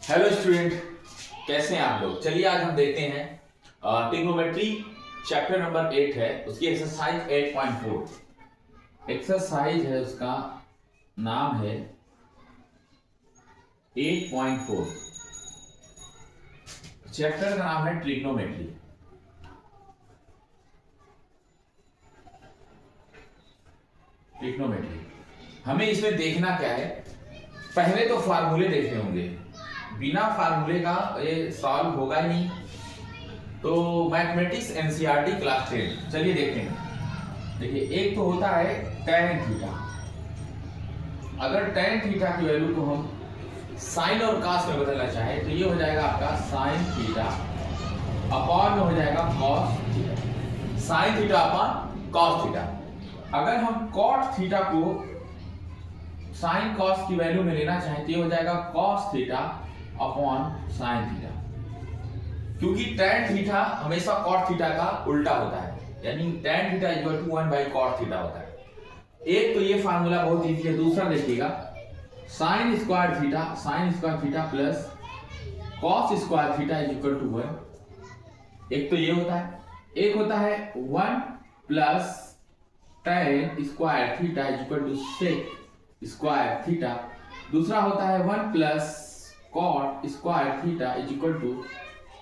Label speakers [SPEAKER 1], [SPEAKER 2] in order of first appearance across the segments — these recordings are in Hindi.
[SPEAKER 1] हेलो स्टूडेंट, कैसे हैं आप लोग। चलिए आज हम देखते हैं ट्रिग्नोमेट्री चैप्टर नंबर 8 है, उसकी एक्सरसाइज 8.4। एक्सरसाइज है, उसका नाम है 8.4। चैप्टर का नाम है ट्रिग्नोमेट्री। ट्रिग्नोमेट्री हमें इसमें देखना क्या है, पहले तो फार्मूले देखने होंगे। बिना फार्मूले का ये सॉल्व होगा ही नहीं। तो मैथमेटिक्स एनसीईआरटी क्लास 10 चलिए देखते हैं। देखिए, एक तो होता है tan थीटा। अगर tan थीटा की वैल्यू को हम साइन और कॉस में बदलना चाहे तो ये हो जाएगा आपका साइन थीटा अपॉन में हो जाएगा cos theta. Sine theta upon cos theta. अगर हम कॉट थीटा को साइन कॉस की वैल्यू में लेना चाहें तो ये हो जाएगा cos theta upon sine theta, क्योंकि tan थीटा हमेशा कॉट थीटा का उल्टा होता है, यानी tan theta equal to 1/cot theta होता है। एक तो ये फार्मूला बहुत इजी है। दूसरा देखिएगा, sine square theta plus cos square theta is equal to 1। एक तो ये होता है, एक होता है 1 plus tan square theta is equal to sec square theta. दूसरा होता है 1 plus cot square theta is equal to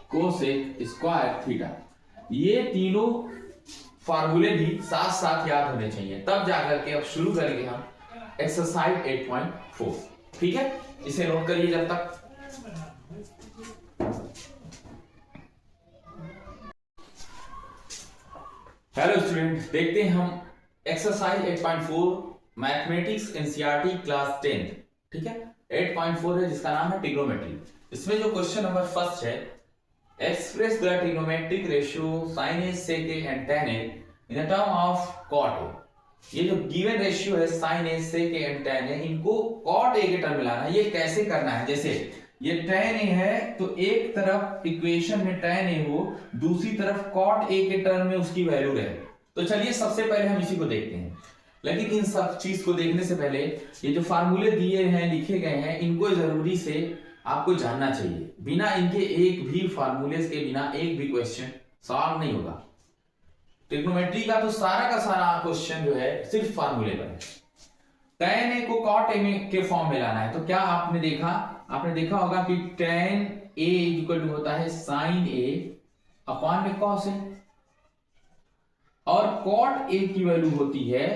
[SPEAKER 1] cosec square theta. ये तीनों फार्मूले भी साथ साथ याद होने चाहिए, तब जाकर के अब शुरू करेंगे हम एक्सरसाइज 8.4। ठीक है, इसे नोट करिए जब तक। हेलो स्टूडेंट, देखते हैं हम एक्सरसाइज 8.4 मैथमेटिक्स एनसीईआरटी क्लास 10। ठीक है, 8.4 है जिसका नाम है ट्रिग्नोमेट्री। इसमें जो क्वेश्चन नंबर फर्स्ट है, express the trigonometric ratio sin a sec a and tan a in the term of cot a। ये जो गिवन रेशियो है sin a sec a and tan a, इनको cot a के टर्म में लाना है। ये कैसे करना है, जैसे ये tan a है तो एक तरफ इक्वेशन में tan a हो, दूसरी तरफ cot a के टर्म में उसकी वैल्यू रहे। तो चलिए सबसे पहले हम इसी को देखते हैं। लेकिन इन सब चीज को देखने से पहले ये जो फार्मूले दिए हैं, लिखे गए हैं, इनको जरूरी से आपको जानना चाहिए। बिना इनके एक भी फार्मूले के बिना एक भी क्वेश्चन सॉल्व नहीं होगा। ट्रिग्नोमेट्री का तो सारा का सारा क्वेश्चन जो है सिर्फ फार्मूले पर है। tan a को cot a के फॉर्म में लाना है तो क्या आपने देखा होगा कि tan a इक्वल टू होता है sin a अपॉन में cos a, और cot a की वैल्यू होती है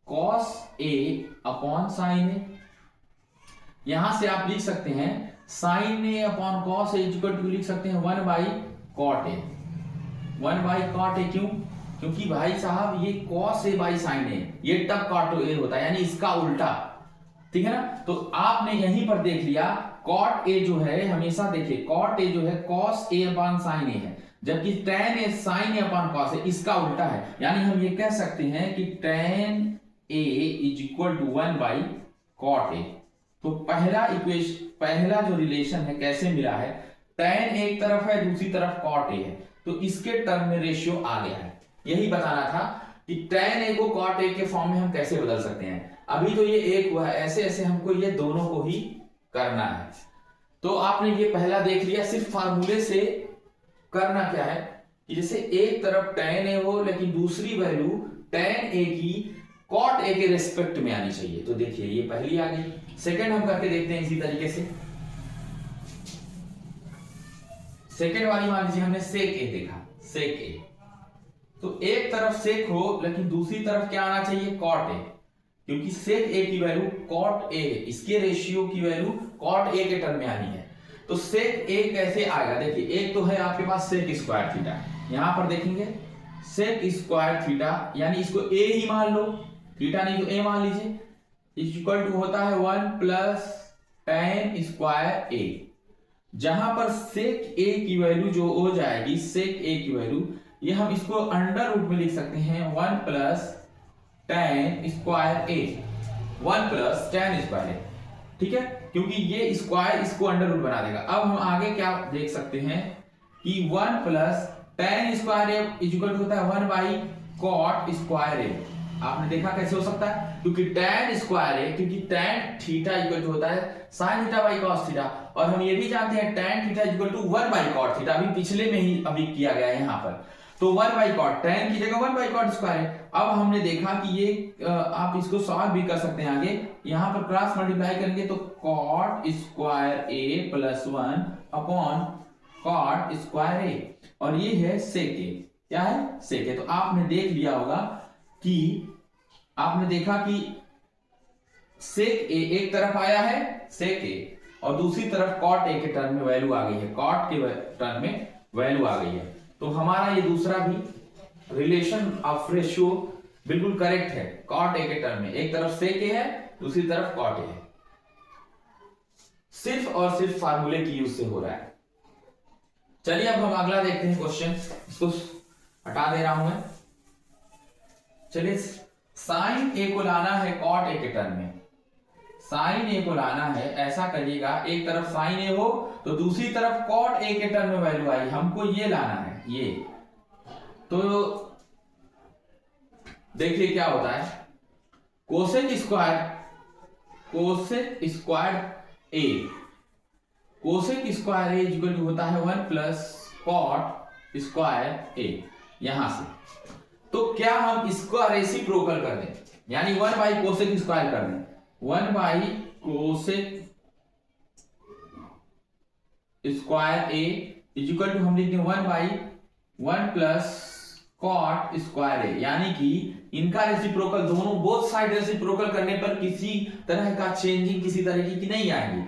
[SPEAKER 1] cos a upon sin a। यहां से आप लिख सकते हैं sin a upon cos a equal to लिख सकते हैं 1/cot a। 1/cot a क्यों? क्योंकि भाई साहब ये cos a by sin a, ये तब cot a होता है, यानी इसका उल्टा। ठीक है ना। तो आपने यहीं पर देख लिया cot a जो है, हमेशा देखिए cot a जो है cos a upon sin a है, जबकि tan a sin a upon cos a इसका उल्टा है। यानी हम ये कह सकते हैं कि tan a is equal to 1/cot a। तो पहला जो रिलेशन है कैसे मिला है, tan एक तरफ है दूसरी तरफ cot a है, तो इसके टर्म में रेशियो आ गया है। यही बताना था कि tan a को cot a के फॉर्म में हम कैसे बदल सकते हैं। अभी तो ये एक हुआ है, ऐसे ऐसे हमको ये दोनों को ही करना है। तो आपने ये पहला देख लिया। सिर्फ फार्मूले से करना क्या है कि जैसे एक तरफ tan a हो लेकिन दूसरी वैल्यू tan a की cot a के रेस्पेक्ट में आनी चाहिए। तो देखिए ये पहली आ गई। सेकंड हम करके देखते हैं इसी तरीके से। सेकंड वाली मान लीजिए हमने sec a देखा, sec a, तो एक तरफ sec हो लेकिन दूसरी तरफ क्या आना चाहिए, cot a, क्योंकि sec a की वैल्यू cot a, इसके रेशियो की वैल्यू cot a के टर्म में आनी है। तो sec a कैसे आएगा, देखिए एक तो है आपके पास sec स्क्वायर थीटा, यहां पर देखेंगे sec स्क्वायर थीटा, यानी इसको a ही मान लो, थीटा नहीं तो a मान लीजिए, इक्वल टू होता है 1 प्लस tan स्क्वायर a। जहां पर sec a की वैल्यू जो हो जाएगी, sec a की वैल्यू, ये हम इसको अंडर रूट में लिख सकते हैं 1 plus tan square a, 1 plus tan square a। ठीक है, क्योंकि ये स्क्वायर इसको अंडर रूट बना देगा। अब हम आगे क्या देख सकते हैं कि 1 plus tan square a equal to होता है 1/cot स्क्वायर a। आपने देखा कैसे हो सकता है, क्योंकि tan स्क्वायर ए, क्योंकि tan थीटा इक्वल टू होता है sin theta by cos theta, और हम ये भी जानते हैं tan theta equal to 1 by cot theta, अभी पिछले में ही अभी किया गया है यहाँ पर, तो 1 बाई cot, tan की जगह 1 बाई cot स्क्वायर है। अब हमने देखा कि ये आप इसको सॉल्व भी कर सकते हैं आगे, यहाँ पर क्रॉस मल्टीप्लाई करेंगे तो cot square a plus 1 upon cot square a, और ये है sec a, क्या है sec a। तो आपने देख लिया होगा कि आपने देखा कि sec a एक तरफ आया है sec a, और दूसरी तरफ cot a के टर्म में वैल्यू आ गई है, cot के टर्म में वैल्यू आ गई है। तो हमारा ये दूसरा भी रिलेशन ऑफ रेशियो बिल्कुल करेक्ट है, cot a के टर्म में एक तरफ sec a है, दूसरी तरफ cot a है, सिर्फ और सिर्फ फार्मूले की यूज से हो रहा है। चलिए अब हम अगला देखते हैं क्वेश्चन, इसको हटा दे रहा हूं मैं। चलिए साइन ए को लाना है cot a के टर्म में, साइन ए को लाना है, ऐसा करिएगा एक तरफ साइन ए हो तो दूसरी तरफ cot a के टर्म में वैल्यू आई, हमको ये लाना है ये। तो देखिए क्या होता है, cosec square A equal to होता है 1 प्लस cot स्क्वायर ए, यहां से। तो क्या हम इसको रेसिप्रोकल कर दें, यानी 1 बाई कोसेक स्क्वायर कर दें, 1 by cosec square A equal to हम लिखते हैं 1 by 1 plus cot square A, यानी कि इनका रेसिप्रोकल दोनों बोथ साइड रेसिप्रोकल करने पर किसी तरह का चेंजिंग किसी तरह की नहीं आएगी।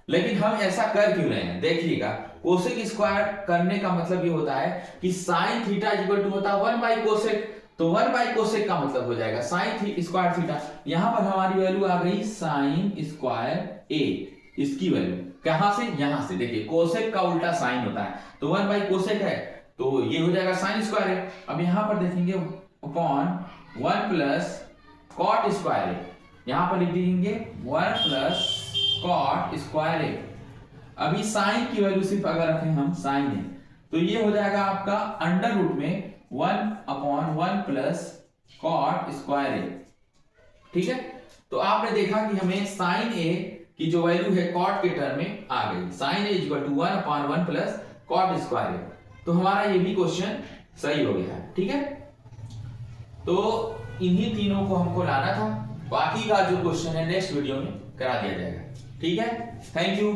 [SPEAKER 1] लेकिन हम ऐसा कर क्यों रहे हैं, देखिएगा कोसेक स्क्वायर करने का मतलब ये होता है कि साइन थीटा इक्वल टू होता है 1 बाई कोसेक, तो 1 बाई कोसेक का मतलब हो जाएगा साइन स्क्वायर थीटा। यहां पर हमारी वैल्यू आ गई साइन स्क्वायर ए, इसकी वैल्यू कहां से, यहां से। देखिए कोसेक का उल्टा साइन होता है, तो 1 बाई कोसेक है तो ये हो जाएगा साइन स्क्वायर है। अब यहां पर देखेंगे अपॉन 1 प्लस cot स्क्वायर ए, यहां पर लिख देंगे 1 प्लस cot स्क्वायर ए। अभी साइन की वैल्यू सिर्फ अगर रखें हम साइन ए, तो ये हो जाएगा आपका अंडर रूट में 1 अपॉन 1 प्लस cot स्क्वायर ए, ठीक है। तो आपने देखा कि हमें साइन ए की जो वैल्यू है cot के टर्म में आ गई, sine A equal to 1 upon 1 plus cot square A. तो हमारा ये भी क्वेश्चन सही हो गया है, ठीक है। तो इन्हीं तीनों को हमको लाना था, बाकी का जो क्वेश्चन है नेक्स्ट वीडियो में करा दिया जाएगा, ठीक है। Thank you.